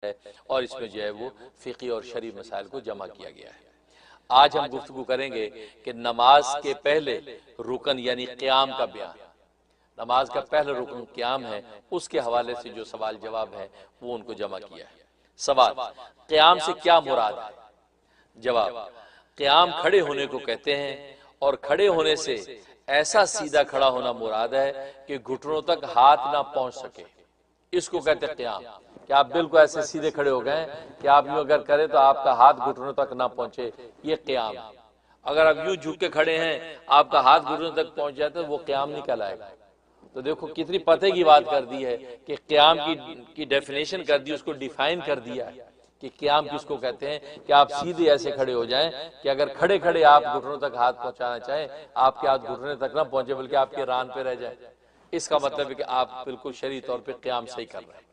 ہے اور اس میں جو ہے وہ فقہی اور شرعی مسائل کو جمع کیا گیا ہے۔ آج ہم گفتگو کریں گے کہ نماز کے پہلے رکن یعنی قیام کا بیان، نماز کا پہلا رکن قیام ہے، اس کے حوالے سے جو سوال جواب ہے وہ ان کو جمع کیا ہے۔ سوال: قیام سے کیا مراد ہے؟ جواب: قیام کھڑے ہونے کو کہتے ہیں، اور کھڑے ہونے سے ایسا سیدھا کھڑا ہونا مراد ہے کہ گھٹنوں تک ہاتھ نہ پہنچ سکے، اس کو کہتے ہیں قیام، کہ آپ بالکل ایسے سیدھے کھڑے ہو گئے کہ آپ یوں اگر کریں تو آپ کا ہاتھ گھٹنوں تک نہ پہنچے، یہ قیام ہے۔ اگر آپ یوں جھک کے کھڑے ہیں آپ کا ہاتھ گھٹنوں تک پہنچ جائے تو وہ قیام نہیں کہلائے گا۔ تو دیکھو کتنی پتہ کی بات کر دی ہے کہ قیام کی ڈیفینیشن کر دی، اس کو ڈیفائن کر دیا ہے کہ قیام کس کو کہتے ہیں، کہ آپ سیدھے ایسے کھڑے ہو جائیں کہ اگر کھڑے کھڑے آپ گھٹنوں تک ہاتھ پہنچانا چاہیں آپ کے ہاتھ گھٹنے تک نہ پہنچے بلکہ آپ کے ران پہ رہ جائے۔ اس کا مطلب ہے کہ آپ بالکل شرعی طور پہ قیام صحیح کر رہے ہیں۔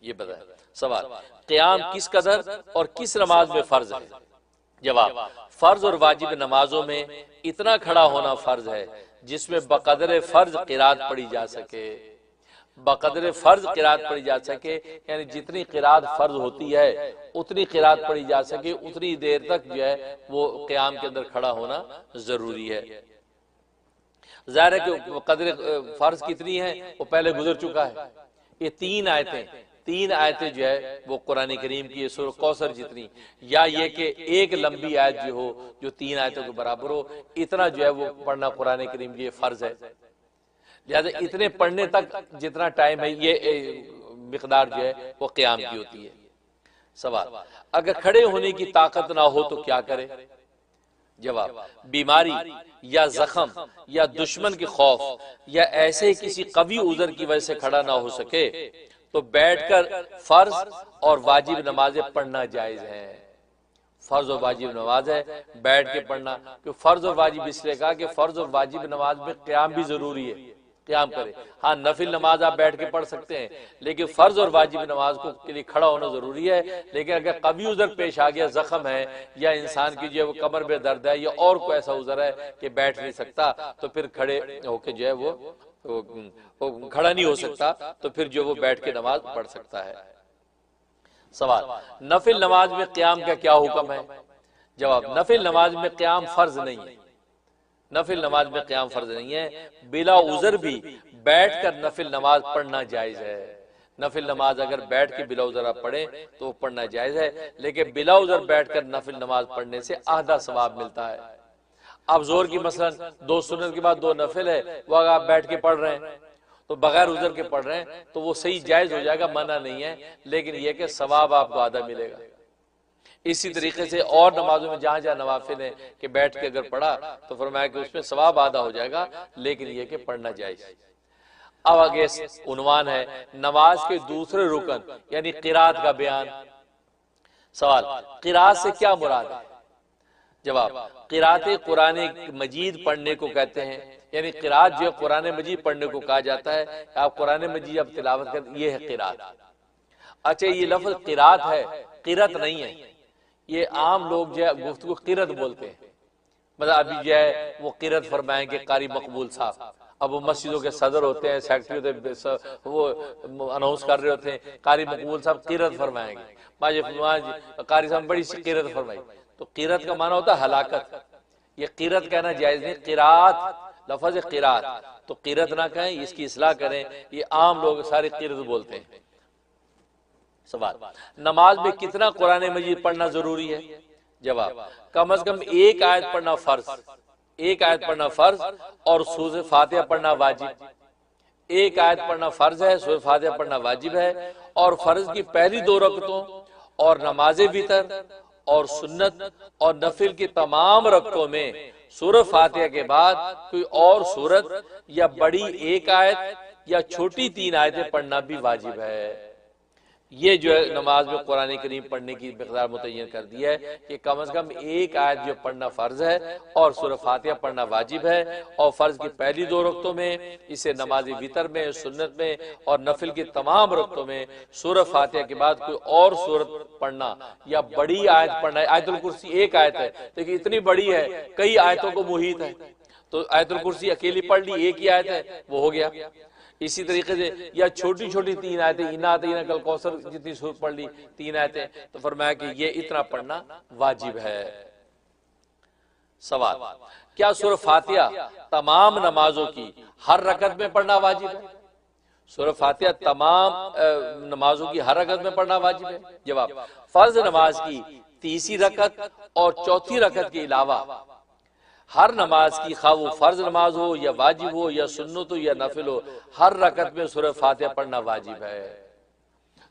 یہ بتائیں۔ سوال: قیام کس قدر اور کس نماز میں فرض ہے؟ جواب: فرض اور واجب نمازوں میں اتنا کھڑا ہونا فرض ہے جس میں بقدر فرض قرات پڑھی جا سکے، بقدر فرض قرات پڑھی جا سکے، یعنی جتنی قرات فرض ہوتی ہے اتنی قرات پڑھی جا سکے، اتنی دیر تک جو ہے وہ قیام کے اندر کھڑا ہونا ضروری ہے۔ ظاہر ہے کہ قدر فرض کتنی ہے وہ پہلے گزر چکا ہے۔ یہ تین آیتیں جو ہے وہ قرآن کریم کی سورہ کوثر جتنی، یا یہ کہ ایک لمبی آیت جو ہو جو تین آیتوں کے برابر ہو، اتنا جو ہے وہ پڑھنا قرآن کریم کی فرض ہے۔ لہذا اتنے پڑھنے تک جتنا ٹائم ہے یہ مقدار جو ہے وہ قیام کی ہوتی ہے۔ سوال: اگر کھڑے ہونے کی طاقت نہ ہو تو کیا کرے؟ جواب: بیماری یا زخم یا دشمن کے خوف یا ایسے کسی قوی عذر کی وجہ سے کھڑا نہ ہو سکے تو بیٹھ کر فرض اور واجب نمازیں پڑھنا جائز ہے۔ فرض اور واجب نماز ہے بیٹھ کے پڑھنا، کہ فرض اور واجب اس لیے کہا کہ فرض اور واجب نماز میں قیام بھی ضروری ہے، قیام کرے۔ ہاں نفل نماز آپ بیٹھ کے پڑھ سکتے ہیں، لیکن فرض اور واجب نماز کو کے لیے کھڑا ہونا ضروری ہے۔ لیکن اگر قوی عذر پیش آ گیا، زخم ہے یا انسان کی جو ہے وہ کمر میں درد ہے یا اور کوئی ایسا عذر ہے کہ بیٹھ نہیں سکتا، تو پھر کھڑے ہو کے جو ہے وہ کھڑا نہیں ہو سکتا، تو پھر جو وہ بیٹھ کے نماز پڑھ سکتا ہے۔ سوال: نفل نماز میں قیام کا کیا حکم ہے؟ جواب: نفل نماز میں قیام فرض نہیں ہے، نفل نماز میں قیام فرض نہیں ہے۔ بلا عذر بھی بیٹھ کر نفل نماز پڑھنا جائز ہے۔ نفل نماز اگر بیٹھ کے بلا عذر آپ پڑھیں تو پڑھنا جائز ہے، لیکن بلا عذر بیٹھ کر نفل نماز پڑھنے سے آدھا ثواب ملتا ہے۔ اب زور کی مثلا 2 سنت کے بعد 2 نفل ہے، وہ اگر آپ بیٹھ کے پڑھ رہے ہیں تو بغیر عذر کے پڑھ رہے ہیں تو وہ صحیح جائز ہو جائے گا، منع نہیں ہے، لیکن یہ کہ ثواب آپ کو آدھا ملے گا۔ اسی طریقے سے اور نمازوں میں جہاں جہاں نوافل ہیں کہ بیٹھ کے اگر پڑھا تو فرمایا کہ اس میں ثواب آدھا ہو جائے گا، لیکن یہ کہ پڑھنا جائز۔ اب آگے عنوان ہے نماز کے دوسرے رکن یعنی قرات کا بیان۔ سوال: قرات سے کیا مراد ہے؟ جواب: قرات قرآن مجید پڑھنے کو کہتے ہیں، یعنی قرات جو قرآن مجید پڑھنے کو کہا جاتا ہے، آپ قرآن مجید اب تلاوت کرتے، یہ ہے قرات۔ اچھا یہ لفظ قرات ہے، قرت نہیں ہے۔ یہ عام لوگ جو ہے گفتگو قرت بولتے ہیں، مطلب ابھی جو ہے وہ قرت فرمائیں گے قاری مقبول صاحب، اب وہ مسجدوں کے صدر ہوتے ہیں، سیکٹری ہوتے ہیں، وہ اناؤنس کر رہے ہوتے ہیں قاری مقبول صاحب قرت فرمائیں گے، قاری صاحب بڑی سی قرت فرمائی، تو قرت کا معنی ہوتا ہے ہلاکت۔ یہ قرت کہنا جائز نہیں، قرات لفظ قرات، تو قرت نہ کہیں، اس کی اصلاح کریں، یہ عام لوگ سارے قرت بولتے ہیں۔ سوال: نماز میں کتنا قرآن مجید پڑھنا ضروری ہے؟ جواب: کم از کم ایک آیت پڑھنا فرض، ایک آیت پڑھنا فرض اور سورہ فاتحہ پڑھنا واجب۔ ایک آیت پڑھنا فرض ہے، سورہ فاتحہ پڑھنا واجب ہے، اور فرض کی پہلی 2 رکعتوں اور نماز وتر اور سنت اور نفل کی تمام رکعتوں میں سورہ فاتحہ کے بعد کوئی اور سورت یا بڑی ایک آیت یا چھوٹی 3 آیتیں پڑھنا بھی واجب ہے۔ یہ جو ہے نماز میں قرآن کریم پڑھنے کی مقدار متعین کر دی ہے کہ کم از کم ایک آیت جو پڑھنا فرض ہے اور سورہ فاتحہ پڑھنا واجب ہے، اور فرض کی پہلی 2 رکعتوں میں، اسے نماز وتر میں، سنت میں اور نفل کی تمام رکعتوں میں سورہ فاتحہ کے بعد کوئی اور سورت پڑھنا یا بڑی آیت پڑھنا ہے۔ آیت الکرسی ایک آیت ہے لیکن اتنی بڑی ہے، کئی آیتوں کو محیط ہے، تو آیت الکرسی اکیلی پڑھ لی، ایک ہی آیت ہے وہ ہو گیا۔ اسی طریقے سے یا چھوٹی چھوٹی 3 آیتیں، انا اعطیناک کل کوثر جتنی سورت پڑھ لی 3 آیتیں، تو فرمایا کہ یہ اتنا پڑھنا واجب ہے۔ سوال، کیا سورہ فاتحہ تمام نمازوں کی ہر رکعت میں پڑھنا واجب ہے؟ سورہ فاتحہ تمام نمازوں کی ہر رکعت میں پڑھنا واجب ہے؟ جواب، فرض نماز کی تیسری رکعت اور چوتھی رکعت کے علاوہ ہر نماز کی، خواہ وہ فرض نماز ہو یا واجب ہو یا سنت ہو یا نفل ہو، ہر رکعت میں سورہ فاتحہ پڑھنا واجب ہے۔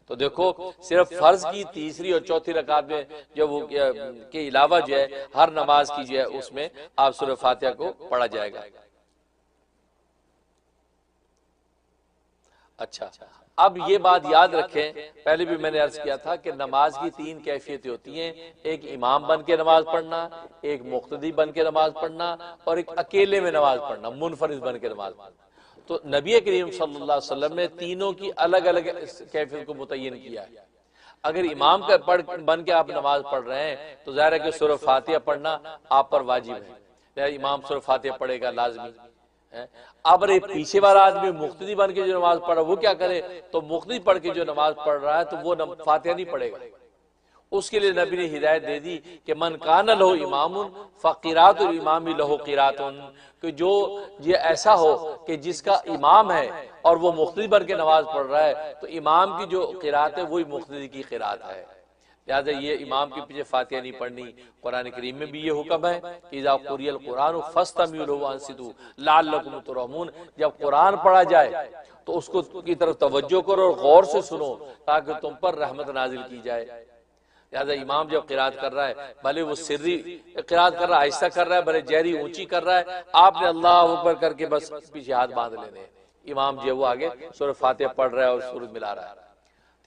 تو دیکھو صرف فرض کی تیسری اور چوتھی رکعت میں جو وہ کے علاوہ جو ہے ہر نماز کی جو ہے اس میں آپ سورہ فاتحہ کو پڑھا جائے گا۔ اچھا، اب یہ بات یاد رکھیں، پہلے بھی میں نے عرض کیا تھا کہ نماز کی 3 کیفیتیں ہوتی ہیں، ایک امام بن کے نماز پڑھنا، ایک مقتدی بن کے نماز پڑھنا، اور ایک اکیلے میں نماز پڑھنا، منفرد بن کے نماز پڑھنا۔ تو نبی کریم صلی اللہ علیہ وسلم نے تینوں کی الگ الگ کیفیت کو متعین کیا ہے۔ اگر امام کا بن کے آپ نماز پڑھ رہے ہیں تو ظاہر ہے کہ سورہ فاتحہ پڑھنا آپ پر واجب ہے، لہذا امام سورہ فاتحہ پڑھے گا لازمی۔ اب پیچھے والا آدمی مقتدی بن کے جو نماز پڑھ رہا ہے وہ کیا کرے؟ تو مقتدی پڑھ کے جو نماز پڑھ رہا ہے تو وہ فاتحہ نہیں پڑھے گا، اس کے لیے نبی نے ہدایت دے دی کہ من کان لہ امام فقراۃ الامام لہ قراۃ، کہ جو یہ ایسا ہو کہ جس کا امام ہے اور وہ مقتدی بن کے نماز پڑھ رہا ہے تو امام کی جو قرات ہے وہی مقتدی کی قرات ہے، لہذا یہ امام کے پیچھے فاتحہ نہیں پڑھنی۔ قرآن کریم میں بھی یہ حکم ہے کہ اذا قرئ القرآن فاستمعوا له وانصتوا لعلکم ترحمون، جب قرآن پڑھا جائے تو اس کو کی طرف توجہ کرو اور غور سے سنو تاکہ تم پر رحمت نازل کی جائے۔ لہذا امام جب قرات کر رہا ہے، بھلے وہ سری قرات کر رہا ہے، آہستہ کر رہا ہے، بھلے جہری اونچی کر رہا ہے، آپ نے اللہ اکبر کر کے بس پیچھے ہاتھ باندھ لینے ہیں، امام جو وہ آگے سورہ فاتحہ پڑھ رہا ہے اور سورت ملا رہا ہے۔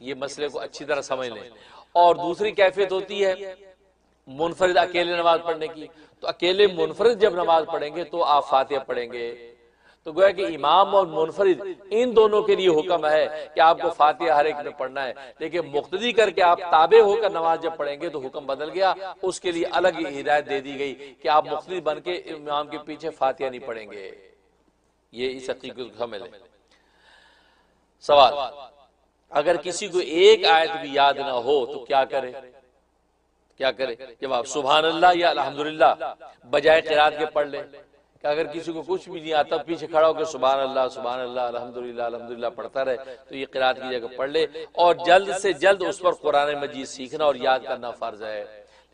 یہ مسئلے کو اچھی طرح سمجھ لیں۔ اور دوسری کیفیت ہوتی ہے منفرد اکیلے نماز پڑھنے کی، تو اکیلے منفرد جب نماز پڑھیں گے تو آپ فاتحہ پڑھیں گے۔ تو گویا کہ امام اور منفرد ان دونوں کے لیے حکم ہے کہ آپ کو فاتحہ ہر ایک میں پڑھنا ہے، لیکن مقتدی کر کے آپ تابع ہو کر نماز جب پڑھیں گے تو حکم بدل گیا، اس کے لیے الگ ہدایت دے دی گئی کہ آپ مقتدی بن کے امام کے پیچھے فاتحہ نہیں پڑھیں گے۔ یہ اس حقیقت کو سمجھ لیں۔ سوال، اگر کسی کو ایک آیت بھی یاد نہ ہو تو کیا کرے؟ کیا کرے؟ جواب، سبحان اللہ یا الحمدللہ بجائے قرات کے پڑھ لے۔ کہ اگر کسی کو کچھ بھی نہیں آتا پیچھے کھڑا ہو کے سبحان اللہ الحمدللہ الحمدللہ پڑھتا رہے تو یہ قرات کی جگہ پڑھ لے، اور جلد سے جلد اس پر قرآن مجید سیکھنا اور یاد کرنا فرض ہے۔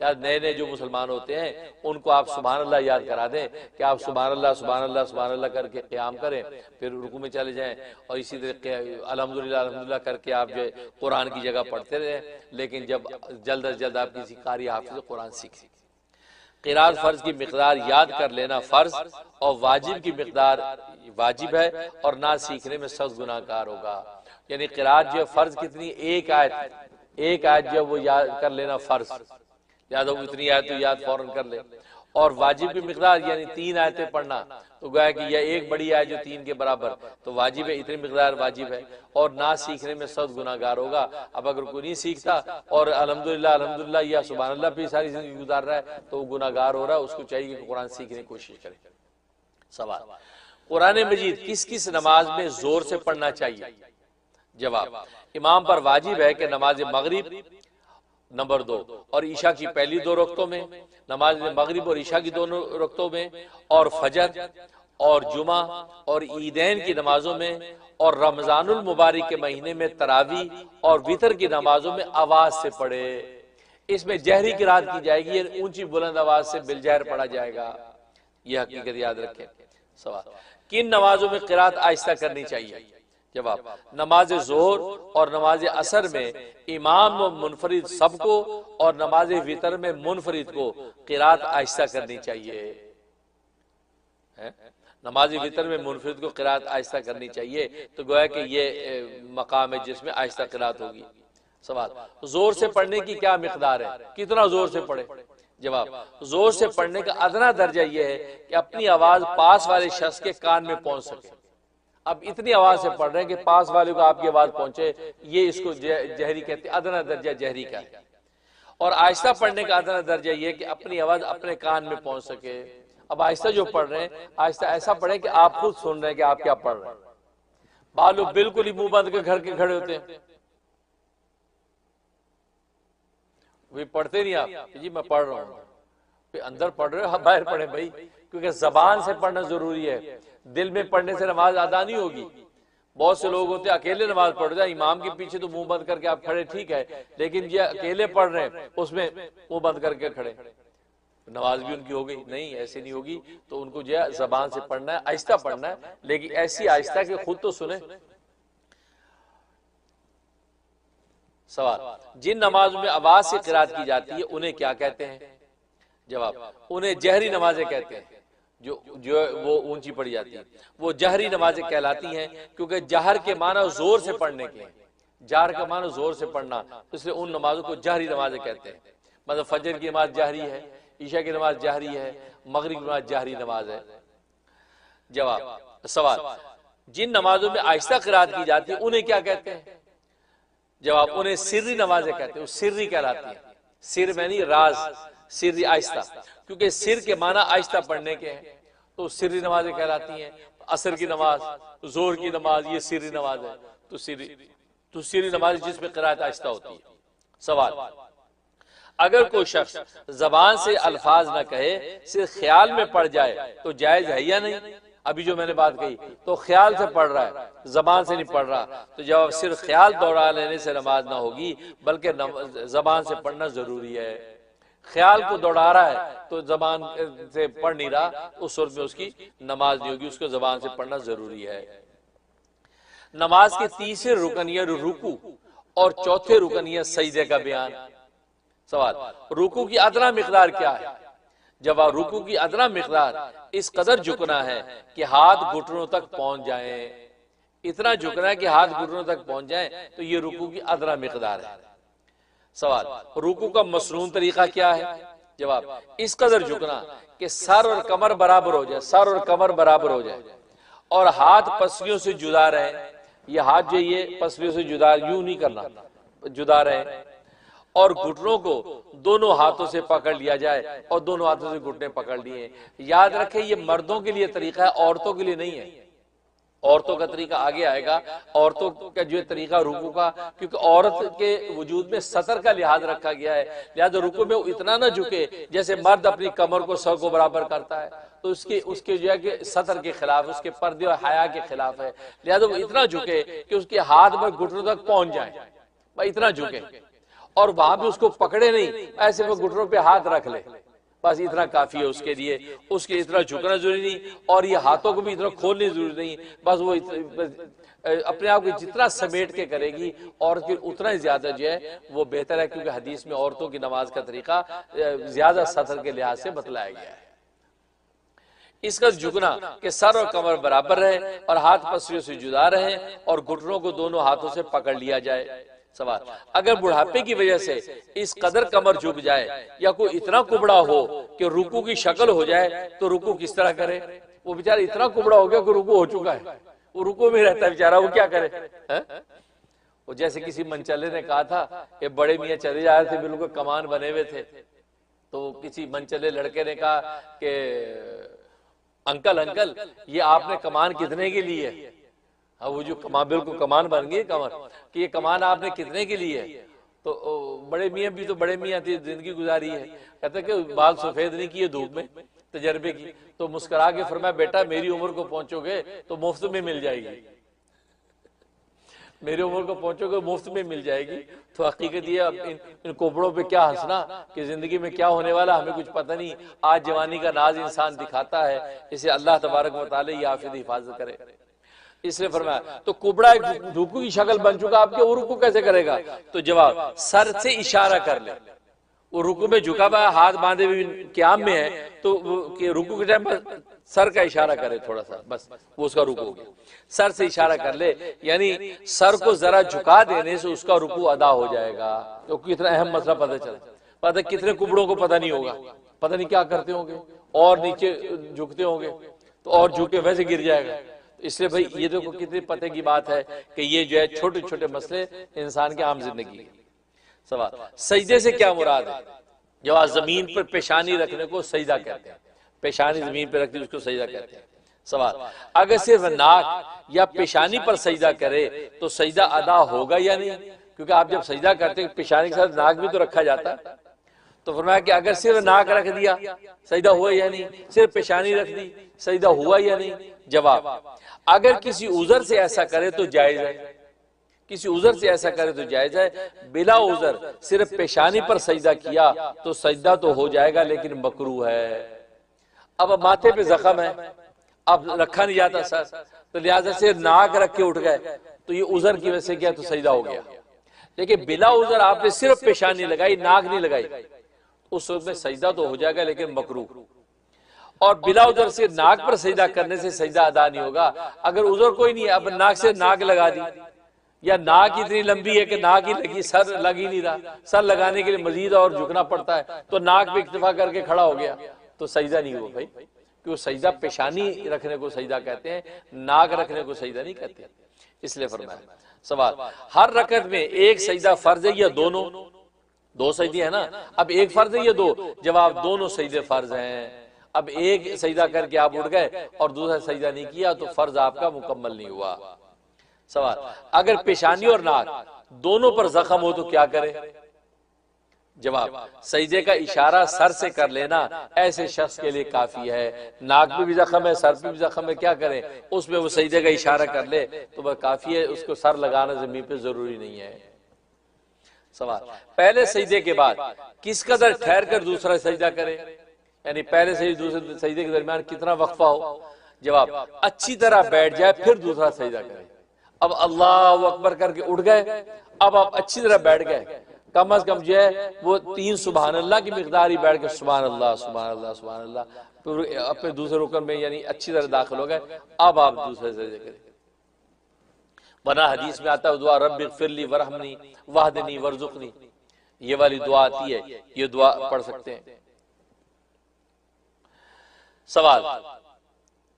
نئے نئے جو مسلمان ہوتے ہیں ان کو آپ سبحان اللہ یاد کرا دیں کہ آپ سبحان اللہ کر کے قیام کریں، پھر رکوع میں چلے جائیں، اور اسی طرح الحمدللہ کر کے آپ جو قرآن کی جگہ پڑھتے رہیں، لیکن جب جلد از جلد آپ کسی قاری حافظ قرآن سیکھیں۔ قرات فرض کی مقدار یاد کر لینا فرض اور واجب کی مقدار واجب ہے، اور نہ سیکھنے میں سخت گناہ گار ہوگا۔ یعنی قرات جو فرض کتنی؟ ایک آیت جو وہ یاد کر لینا فرض، یاد ہو اتنی آیت تو یاد فوراً کر لے، اور واجب کی مقدار یعنی 3 آیتیں پڑھنا، تو گویا کہ یہ ایک بڑی آیت جو 3 کے برابر تو واجب ہے، اتنی مقدار واجب ہے، اور نہ سیکھنے میں سخت گناہ گار ہوگا۔ اب اگر کوئی نہیں سیکھتا اور الحمدللہ یا سبحان اللہ پہ ساری زندگی گزار رہا ہے تو وہ گناہ گار ہو رہا ہے، اس کو چاہیے کہ قرآن سیکھنے کی کوشش کرے۔ سوال، قرآن مجید کس کس نماز میں زور سے پڑھنا چاہیے؟ جواب، امام پر واجب ہے کہ نماز مغرب نمبر 2 اور عشاء کی پہلی 2 رکعتوں میں، نماز مغرب اور عشاء کی دونوں رکعتوں میں، اور فجر اور جمعہ اور عیدین کی نمازوں میں، اور رمضان المبارک کے مہینے میں تراویح اور وتر کی نمازوں میں آواز سے پڑھے۔ اس میں جہری قرات کی جائے گی، یعنی اونچی بلند آواز سے بالجہر پڑھا جائے گا، یہ حقیقت یاد رکھیں۔ سوال، کن نمازوں میں قرات آہستہ کرنی چاہیے؟ جواب، نماز ظہر اور نماز عصر میں امام و منفرد سب کو، اور نماز وتر میں منفرد کو قرات آہستہ کرنی چاہیے۔ نماز وتر میں منفرد کو قرات آہستہ کرنی چاہیے، تو گویا کہ یہ مقام ہے جس میں آہستہ قرات ہوگی۔ سوال، زور سے پڑھنے کی کیا مقدار ہے؟ کتنا زور سے پڑھے؟ جواب، زور سے پڑھنے کا ادنا درجہ یہ ہے کہ اپنی آواز پاس والے شخص کے کان میں پہنچ سکے۔ اب اتنی آواز سے پڑھ رہے ہیں کہ پاس والے کو آپ کی آواز پہنچے، یہ اس کو جہری کہتے ہیں، ادنا درجہ جہری کا ہے۔ اور آہستہ پڑھنے کا ادنا درجہ یہ کہ اپنی آواز اپنے کان میں پہنچ سکے۔ اب آہستہ جو پڑھ رہے ہیں آہستہ ایسا پڑھیں کہ آپ خود سن رہے ہیں کہ آپ کیا پڑھ رہے ہیں۔ بعض لوگ بالکل ہی منہ بند کے گھر کے کھڑے ہوتے ہیں، وہ پڑھتے نہیں آپ جی میں پڑھ رہا ہوں، پھر اندر پڑھ رہے ہو باہر پڑھیں بھائی، کیونکہ زبان سے پڑھنا ضروری ہے، دل میں پڑھنے سے نماز ادا نہیں ہوگی۔ بہت سے لوگ ہوتے ہیں اکیلے نماز پڑھ رہے ہیں، امام کے پیچھے تو منہ بند کر کے آپ کھڑے ٹھیک ہے، لیکن یہ اکیلے پڑھ رہے ہیں اس میں منہ بند کر کے کھڑے، نماز بھی ان کی ہو گئی نہیں، ایسے نہیں ہوگی۔ تو ان کو جو ہے زبان سے پڑھنا ہے، آہستہ پڑھنا ہے، لیکن ایسی آہستہ کہ خود تو سنیں۔ سوال، جن نمازوں میں آواز سے قرات کی جاتی ہے انہیں کیا کہتے ہیں؟ جواب، انہیں جہری نمازیں کہتے ہیں، جو وہ اونچی پڑھی جاتی ہیں، وہ جہری نمازیں کہلاتی ہیں، کیونکہ جہر کے معنی زور سے پڑھنے کے ہیں، جہر کا معنی زور سے پڑھنا، اس لیے ان نمازوں کو جہری نمازیں کہتے ہیں۔ مطلب فجر کی نماز جہری ہے، عشاء کی نماز جہری ہے، مغرب کی نماز جہری نماز ہے۔ جواب، سوال، جن نمازوں میں آہستہ قرات کی جاتی ہے انہیں کیا کہتے ہیں؟ جواب، انہیں سری نمازیں کہتے ہیں، وہ سری کہلاتی ہیں، سر میں نہیں راز، سری آہستہ، کیونکہ سر کے معنی آہستہ پڑھنے کے ہیں تو سری نمازیں کہلاتی ہیں۔ عصر کی نماز، زور کی نماز، یہ سری نماز ہے، تو سری نماز جس میں قرات آہستہ ہوتی ہے۔ سوال، اگر کوئی شخص زبان سے الفاظ نہ کہے صرف خیال میں پڑھ جائے تو جائز ہے یا نہیں؟ ابھی جو میں نے بات کہی تو خیال سے پڑھ رہا ہے، زبان سے نہیں پڑھ رہا، تو جواب صرف خیال دوڑا لینے سے نماز نہ ہوگی بلکہ زبان سے پڑھنا ضروری ہے۔ خیال کو دوڑا رہا ہے تو زبان سے پڑھ نہیں رہا، اس صورت میں اس کی نماز نہیں ہوگی، اس کو زبان سے پڑھنا ضروری ہے۔ نماز کے تیسرے رکن یا رکوع اور چوتھے رکن یا سجدے کا بیان۔ سوال، رکوع کی ادنا مقدار کیا ہے؟ جواب، رکوع کی ادنا مقدار اس قدر جھکنا ہے کہ ہاتھ گھٹنوں تک پہنچ جائیں، اتنا جھکنا ہے کہ ہاتھ گھٹنوں تک پہنچ جائیں، تو یہ رکوع کی ادنا مقدار ہے۔ سوال، رکوع کا مسنون طریقہ کیا ہے؟ جواب، اس قدر جھکنا کہ سر اور کمر برابر ہو جائے، سر اور کمر برابر ہو جائے اور ہاتھ پسلیوں سے جدا رہے، یہ ہاتھ جو یہ پسلیوں سے جدا، یوں نہیں کرنا، جدا رہے، اور گھٹنوں کو دونوں ہاتھوں سے پکڑ لیا جائے اور دونوں ہاتھوں سے گھٹنے پکڑ لیے۔ یاد رکھیں یہ مردوں کے لیے طریقہ ہے، عورتوں کے لیے نہیں ہے، عورتوں کا طریقہ آگے آئے گا۔ عورتوں کا جو طریقہ رکوع کا، کیونکہ عورت کے وجود میں سطر کا لحاظ رکھا گیا ہے، لہذا رکوع میں وہ اتنا نہ جھکے جیسے مرد اپنی کمر کو سر کو برابر کرتا ہے، تو اس کے جو ہے کہ سطر کے خلاف، اس کے پردے اور حیا کے خلاف ہے، لہذا وہ اتنا جھکے کہ اس کے ہاتھ میں گھٹنوں تک پہنچ جائیں، اتنا جھکے، اور وہاں بھی اس کو پکڑے نہیں، ایسے وہ گھٹنوں پہ ہاتھ رکھ لے، بس اتنا کافی ہے اس کے لیے، اس کے اتنا جھکنا ضروری نہیں، اور یہ ہاتھوں کو بھی اتنا کھولنے ضروری نہیں، بس وہ اپنے آپ کو جتنا سمیٹ کے کرے گی اور پھر اتنا ہی زیادہ جو ہے وہ بہتر ہے، کیونکہ حدیث میں عورتوں کی نماز کا طریقہ زیادہ سطر کے لحاظ سے بتلایا گیا ہے۔ اس کا جھکنا کہ سر اور کمر برابر رہے اور ہاتھ پسلیوں سے جدا رہے اور گھٹنوں کو دونوں ہاتھوں سے پکڑ لیا جائے۔ سوال، اگر بڑھاپے کی وجہ سے اس قدر کمر جھک جائے یا کوئی اتنا کبڑا ہو کہ رکوع کی شکل ہو جائے تو رکوع کس طرح کرے؟ وہ بیچارہ اتنا کبڑا ہو گیا کہ رکوع ہو چکا ہے، وہ رکوع میں رہتا ہے بیچارہ، وہ کیا کرے؟ وہ جیسے کسی منچلے نے کہا تھا کہ بڑے میاں چلے جا رہے تھے، بالکل کمان بنے ہوئے تھے، تو کسی منچلے لڑکے نے کہا کہ انکل یہ آپ نے کمان کتنے کے لیے؟ وہ جو کمان بالکل کمان بن گئی کمر، کہ یہ کمان آپ نے کتنے کے لیے؟ تو بڑے میاں بھی تو بڑے میاں تھی، زندگی گزاری ہے، کہتے کہ بال سفید نہیں کیے دھوپ میں، تجربے کی، تو مسکرا کے فرمایا بیٹا میری عمر کو پہنچو گے تو مفت میں مل جائے گی، میری عمر کو پہنچو گے مفت میں مل جائے گی۔ تو حقیقت یہ ان کوپڑوں پہ کیا ہنسنا کہ زندگی میں کیا ہونے والا ہمیں کچھ پتہ نہیں، آج جوانی کا ناز انسان دکھاتا ہے، اسے اللہ تبارک و تعالی یہ عافیت حفاظت کرے۔ اس نے فرمایا تو کبڑا ایک رکوع کی شکل بن چکا، آپ کے وہ رکوع کیسے کرے گا؟ تو جواب، سر سے اشارہ کر لے، وہ رکوع میں جھکا ہوا ہاتھ باندھے ہوئے قیام میں ہے تو رکوع کے ٹائم پر سر کا اشارہ کرے تھوڑا سا، بس وہ اس کا رکوع ہو گیا، سر سے اشارہ کر لے، یعنی سر کو ذرا جھکا دینے سے اس کا رکوع ادا ہو جائے گا۔ تو کتنا اہم مسئلہ پتہ چلا، پتہ کتنے کبڑوں کو پتہ نہیں ہوگا، پتہ نہیں کیا کرتے ہوں گے، اور نیچے جھکتے ہوں گے تو اور جھکے ویسے گر جائے گا۔ اس لیے بھائی یہ دیکھو کتنی پتہ کی بات ہے کہ یہ جو ہے چھوٹے چھوٹے مسئلے انسان کے عام زندگی کے۔ سوال، سجدے سے کیا مراد ہے؟ جواب، زمین پر پیشانی رکھنے کو سجدہ کہتے ہیں، پیشانی زمین پہ رکھتے اس کو سجدہ کہتے ہیں۔ سوال، اگر صرف ناک یا پیشانی پر سجدہ کرے تو سجدہ ادا ہوگا یا نہیں؟ کیونکہ آپ جب سجدہ کرتے ہیں پیشانی کے ساتھ ناک بھی تو رکھا جاتا ہے، تو فرمایا کہ اگر صرف ناک رکھ دیا سجدہ ہوا یا نہیں، صرف پیشانی رکھ دی سجدہ ہوا یا نہیں؟ جواب، اگر کسی عذر سے ایسا کرے تو جائز ہے، کسی عذر سے ایسا کرے تو جائز ہے، بلا عذر صرف پیشانی پر سجدہ کیا تو سجدہ تو ہو جائے گا لیکن مکروہ ہے۔ اب ماتھے پہ زخم ہے، اب رکھا نہیں جاتا سر، تو لہٰذا سے ناک رکھ کے اٹھ گئے تو یہ عذر کی وجہ سے کیا تو سجدہ ہو گیا، لیکن بلا عذر آپ نے صرف پیشانی لگائی ناک نہیں لگائی، اس صورت میں سجدہ تو ہو جائے گا لیکن مکروہ۔ اور بلا عذر سے ناک پر سجدہ کرنے سے سجدہ ادا نہیں ہوگا۔ اگر عذر کوئی نہیں ہے، اب ناک سے ناک لگا دی، یا ناک اتنی لمبی ہے کہ ناک ہی لگی، سر لگ ہی نہیں رہا، سر لگانے کے لیے مزید اور جھکنا پڑتا ہے، تو ناک پہ اکتفا کر کے کھڑا ہو گیا تو سجدہ نہیں ہوا بھائی، کیوں سجدہ پیشانی رکھنے کو سجدہ کہتے ہیں، ناک رکھنے کو سجدہ نہیں کہتے، اس لیے فرمایا۔ سوال، ہر رکعت میں ایک سجدہ فرض ہے یا دونوں؟ دو سجدے ہیں نا، اب ایک فرض ہے یا دو؟ جواب، دونوں سجدے فرض ہیں۔ اب ایک سجدہ کر کے آپ اٹھ گئے اور دوسرا سجدہ نہیں کیا تو فرض آپ کا مکمل نہیں ہوا۔ سوال، اگر پیشانی اور ناک دونوں پر زخم ہو تو کیا کرے؟ جواب، سجدے کا اشارہ سر سے کر لینا ایسے شخص کے لیے کافی ہے۔ ناک پہ بھی زخم ہے، سر پہ بھی زخم ہے، کیا کرے؟ اس میں وہ سجدے کا اشارہ کر لے تو بس کافی ہے، اس کو سر لگانا زمین پہ ضروری نہیں ہے۔ سوال، پہلے سجدے کے بعد کس قدر ٹھہر کر دوسرا سجدہ کرے؟ یعنی پہلے سے دوسرے سجدے کے درمیان کتنا وقفہ ہو؟ جواب، اچھی طرح بیٹھ جائے پھر دوسرا سجدہ کرے۔ اب اللہ اکبر کر کے اٹھ گئے، اب آپ اچھی طرح بیٹھ گئے، کم از کم جو ہے وہ 3 سبحان اللہ کی مقدار ہی بیٹھ کے سبحان اللہ سبحان اللہ سبحان اللہ، پھر اپنے دوسرے رکن میں یعنی اچھی طرح داخل ہو گئے، اب آپ دوسرے سجدے کریں۔ ورنہ حدیث میں آتا ہے دعا رب اغفر لی ورحمنی واہدنی وارزقنی، یہ والی دعا آتی ہے، یہ دعا پڑھ سکتے ہیں۔ سوال،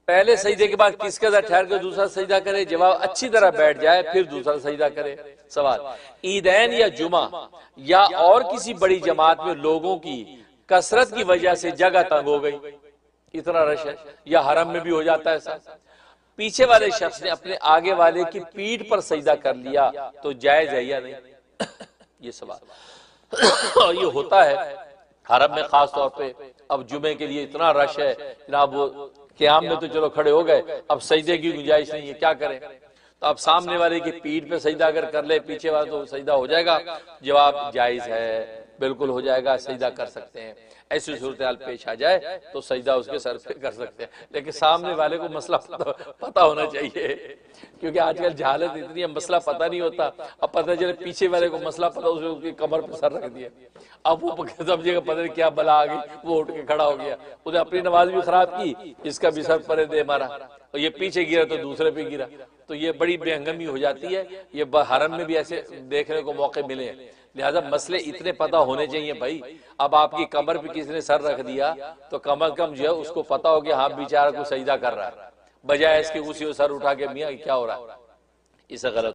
پہلے سجدے کے بعد کس قدر ٹھہر کر دوسرا سجدہ کرے؟ جواب، اچھی طرح بیٹھ جائے پھر دوسرا سجدہ کرے۔ سوال، عیدین یا جمعہ یا اور کسی بڑی جماعت میں لوگوں کی کثرت کی وجہ سے جگہ تنگ ہو گئی، اتنا رش ہے، یا حرم میں بھی ہو جاتا ہے ایسا، پیچھے والے شخص نے اپنے آگے والے کی پیٹھ پر سجدہ کر لیا تو جائز ہے یا نہیں؟ یہ سوال، اور یہ ہوتا ہے حرم میں خاص طور پہ، اب جمعے کے لیے اتنا رش ہے جناب، وہ قیام میں تو چلو کھڑے ہو گئے، اب سجدے کی گنجائش نہیں ہے، کیا کریں؟ تو اب سامنے والے کی پیٹھ پہ سجدہ اگر کر لے پیچھے والا تو سجدہ ہو جائے گا؟ جواب، جائز ہے، بالکل ہو جائے گا، سجدہ کر سکتے ہیں۔ ایسی صورتحال پیش آ جائے تو سجدہ اس کے سر پہ کر سکتے ہیں، لیکن سامنے والے کو مسئلہ پتہ ہونا چاہیے، کیونکہ آج کل جہالت اتنی ہے، مسئلہ پتہ نہیں ہوتا، اب پتہ چلے پیچھے والے کو مسئلہ پتہ، اس نے اس کی کمر پہ سر رکھ دیا، اب وہ سمجھے گا پتہ نہیں کیا بلا آ گئی، وہ اٹھ کے کھڑا ہو گیا، اس نے اپنی نماز بھی خراب کی، اس کا بھی سر پرے دے مارا، اور یہ پیچھے گرا تو دوسرے پہ گرا، تو یہ بڑی بے ہنگمی ہو جاتی ہے۔ یہ حرم میں بھی ایسے دیکھنے کو موقع ملے ہیں، لہذا مسئلے اتنے پتہ ہونے چاہیے بھائی۔ اب آپ کی کمر پہ کسی نے سر رکھ دیا تو کم از کم جو ہے اس کو پتہ ہو کہ ہاں بیچارہ کو سجدہ کر رہا ہے، بجائے اس کے اسی سر اٹھا کے میاں کیا ہو رہا ہے، اسے غلط